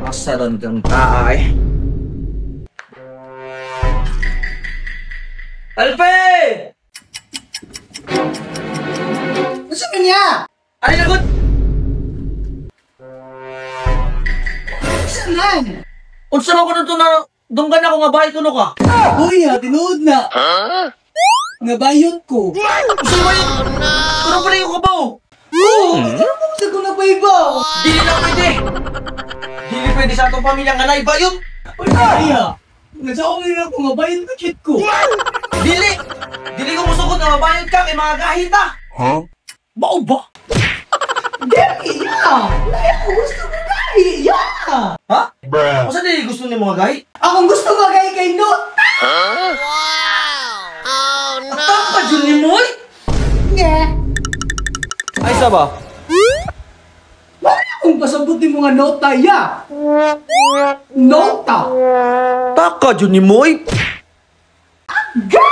Asaran kang taay. Alfred! Gusto ka niya? Ay, lagot! Saan lang? Unsa mo ko nito na dunggan ako nga bahay kuno ka? Uy ha, tinuod na. Nga bayot ko. Unsa mo yun? Kurang pa rin yung kabaw. Oo, sa ko na pa iba. Dili na pwede. Dili pwede sa atong pamilyang anay ba yun? Uy, ay ha. Nasaong rin ako nga bayot na kit ko. Dili! Dili ko musukot na mabayad ka kay mga kahita. Huh? Bao ba? Demi, ya! Laya ko gusto ko gahi, ya! Ha? Bruh. Masa dili gusto ni mga gahi? Akong gusto magay kay Not. Atang pa dyan ni Moy? Nga. Ay, sa ba? Wala akong pasabot ni mga nota, ya! Nota! Taka dyan ni Moy? Ga!